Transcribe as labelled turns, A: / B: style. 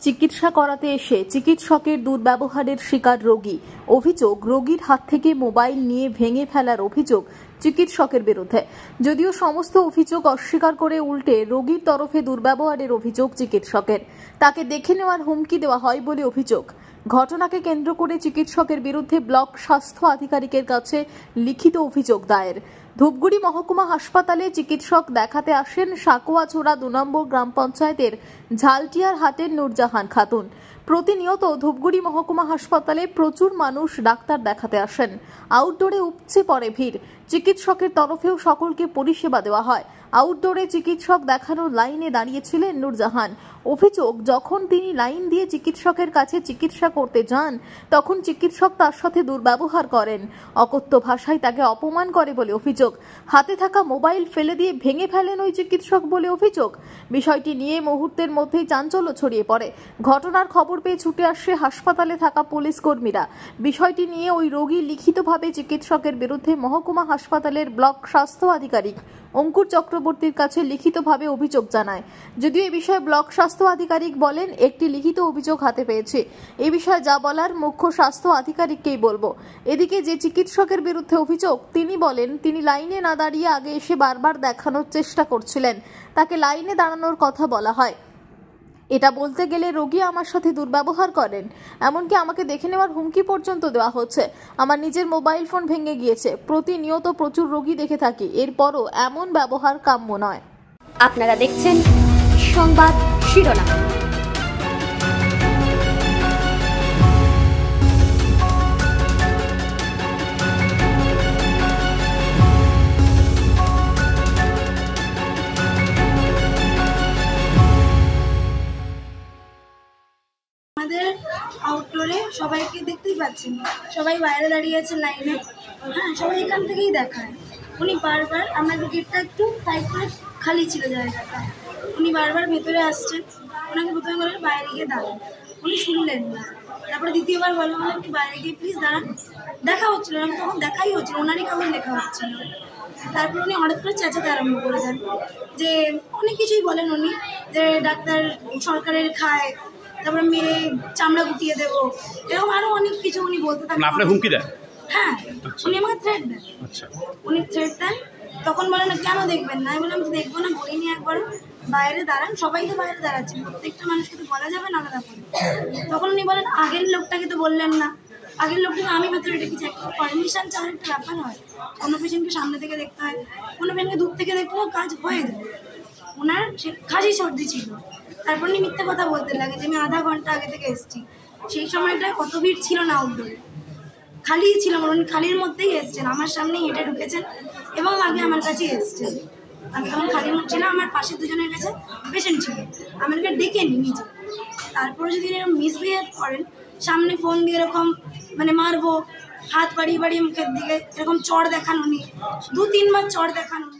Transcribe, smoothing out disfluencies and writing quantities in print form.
A: চিকিৎসা করাতে এসে চিকিৎসকের দুর্ব্যবহারের শিকার রোগী। অভিযোগ, রোগীর হাত থেকে মোবাইল নিয়ে ভেঙে ফেলার অভিযোগ চিকিৎসকের বিরুদ্ধে। যদিও সমস্ত অভিযোগ অস্বীকার করে উল্টে রোগীর তরফে দুর্ব্যবহারের অভিযোগ চিকিৎসকের। তাকে দেখে নেওয়ার হুমকি দেওয়া হয় বলে অভিযোগ। ঘটনাকে কেন্দ্র করে চিকিৎসকের বিরুদ্ধে ব্লক স্বাস্থ্য আধিকারিকের কাছে লিখিত অভিযোগ দায়ের। ধূপগুড়ি মহকুমা হাসপাতালে চিকিৎসক দেখাতে আসেন সাকুয়াছড়া ২ নম্বর গ্রাম পঞ্চায়েতের ঝালটিয়ার হাটের নূরজাহান খাতুন। প্রতিনিয়ত ধূপগুড়ি মহকুমা হাসপাতালে প্রচুর মানুষ ডাক্তার দেখাতে আসেন। আউটডোরে উপচে পড়ে ভিড়। চিকিৎসকের তরফেও সকলকে পরিষেবা দেওয়া হয়। আউটডোরে চিকিৎসক দেখানোর লাইনে দাঁড়িয়েছিলেন নূরজাহান। অভিযোগ, যখন তিনি লাইন দিয়ে চিকিৎসকের কাছে চিকিৎসা করতে যান তখন চিকিৎসক তার সাথে দুর্ব্যবহার করেন। অকথ্য ভাষায় তাকে অপমান করে বলে অভিযোগ। হাতে থাকা মোবাইল ফেলে দিয়ে ভেঙে ফেলেন ওই চিকিৎসক বলে অভিযোগ। বিষয়টি নিয়ে মুহূর্তের মধ্যেই চাঞ্চল্য ছড়িয়ে পড়ে। ঘটনার খবর পেয়ে ছুটে আসে হাসপাতালে থাকা পুলিশ কর্মীরা। বিষয়টি নিয়ে ওই রোগী লিখিতভাবে চিকিৎসকের বিরুদ্ধে মহকুমা হাসপাতালের ব্লক স্বাস্থ্য আধিকারিক অঙ্কুর চক্রবর্তীর কাছে লিখিতভাবে অভিযোগ জানায়। যদিও এ বিষয়ে ব্লক স্বাস্থ্য আধিকারিক বলেন, একটি লিখিত অভিযোগ হাতে পেয়েছে। এ বিষয়ে যা বলার মুখ্য স্বাস্থ্য আধিকারিককেই বলবো। এদিকে যে চিকিৎসকের বিরুদ্ধে অভিযোগ, তিনি বলেন তিনি লাইনে না দাঁড়িয়ে আগে এসে বারবার দেখানোর চেষ্টা করছিলেন। তাকে লাইনে দাঁড়ানোর কথা বলা হয়। এটা বলতে গেলে রোগী আমার সাথে দুর্ব্যবহার করেন, এমনকি আমাকে দেখে নেওয়ার হুমকি পর্যন্ত দেওয়া হচ্ছে। আমার নিজের মোবাইল ফোন ভেঙে গিয়েছে। প্রতিনিয়ত প্রচুর রোগী দেখে থাকি, এরপরও এমন ব্যবহার কাম্য নয়।
B: আপনারা দেখছেন সংবাদ শিরোনাম।
C: আমাদের আউটডোরে সবাইকে দেখতেই পাচ্ছেন, সবাই বাইরে দাঁড়িয়ে আছে লাইনে। হ্যাঁ, সবাই এখান থেকেই দেখায়। উনি বারবার, আমাদের গেটটা একটু সাইড করে খালি ছিল জায়গাটা, উনি বারবার ভেতরে আসছেন। ওনাকে প্রথমে বলে বাইরে গিয়ে দাঁড়ান, উনি শুনলেন না। তারপরে দ্বিতীয়বার বলা হলো একটু বাইরে গিয়ে প্লিজ দাঁড়ান। দেখা হচ্ছিল না, তখন দেখাই হচ্ছিল, ওনারই কাগজ লেখা হচ্ছিল। তারপর উনি হঠাৎ করে চেঁচাতে আরম্ভ করে দেন, যে অনেক কিছুই বলেন উনি, যে ডাক্তার সরকারের খায়, তারপরে মেরে চামড়া গুটিয়ে দেবো, এরকম আরো অনেক কিছু উনি বলতে থাকেন।
D: আপনার হুমকি দেন?
C: হ্যাঁ, উনি আমাকে থ্রেট দেন। উনি থ্রেট দেন, তখন বলেন না কেন দেখবেন না। আমি বললাম দেখবো না, বলিনি একবার, বাইরে দাঁড়ান। সবাই তো বাইরে দাঁড়াচ্ছে, প্রত্যেকটা মানুষকে তো বলা যাবে না আলাদা করে। তখন উনি বলেন আগের লোকটাকে তো বললেন না, আগের লোকটাকে আমি ভেতরে ডেকেছি। একটা পারমিশন চাওয়ার একটা ব্যাপার হয়, কোনো পেশেন্টকে সামনে থেকে দেখতে হয়, কোনো পেশেন্টকে দূর থেকে দেখলেও কাজ হয়ে যায়। ওনার খাসি সর্দি ছিল, তারপর উনি মিথ্যে কথা বলতে লাগে যে আমি আধা ঘন্টা আগে থেকে এসেছি। সেই সময়টায় কত ভিড় ছিল না, আউটডোরে খালি ছিল। উনি খালির মধ্যেই এসছেন, আমার সামনেই হেঁটে ঢুকেছেন এবং আগে আমার কাছেই এসছেন। আমি তখন খালির মধ্যে ছিলাম, আমার পাশে দুজনের কাছে পেশেন্ট ছিল, আমাকে ডেকে নি নিজে। তারপরে যদি এরকম মিসবিহেভ করেন, সামনে ফোন দিয়ে এরকম মানে মারবো, হাত বাড়িয়ে বাড়িয়ে মুখের দিকে এরকম চড় দেখান উনি, ২-৩ বার চড় দেখান উনি।